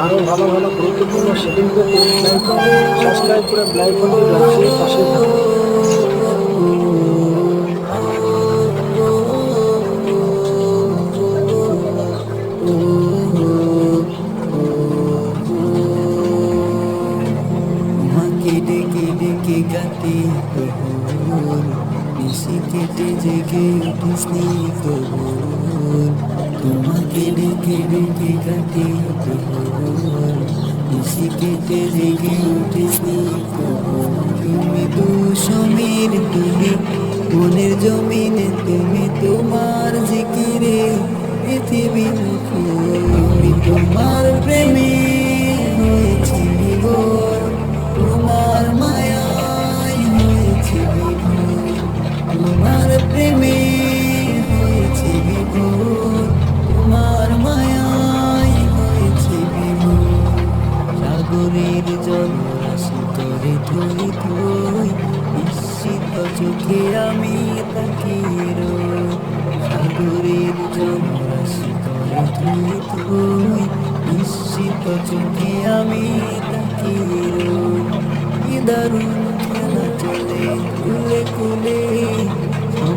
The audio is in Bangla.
আরও ভালো ভালো গুরুত্বপূর্ণ সেটিং পেতে সাবস্ক্রাইব করে বেল আইকনটি বাজিয়ে পাশে থাকুন। তোমাকে ডেকে ডেকে কাটে প্রহর, নিশি কেটে জেগে উঠিস নি প্রহর। তোমাকে ডেকে ডেকে কাটে প্রহর, নিশি কেটে জেগে উঠিস নি প্রহর। তুমি তো সমীর, তুমি মনের জমিনে, তুমি তোমার জিকিরে পৃথিবী মুখর। আমি তোমার প্রেমে হয়েছি বিভোর, তোমার মায়ায় হয়েছে বিভোর, তোমার প্রেমে হয়েছে বিভোর, তোমার মায়ায় হয়েছে বিভোর। সাগরের জলরাশি তরে থই থই, বিস্মিত চোখে আমি তাকিয়ে রই। সাগরের জলরাশি তরে থই থই, বিস্মিত চোখে আমি তাকিয়ে রই। কি দারুণ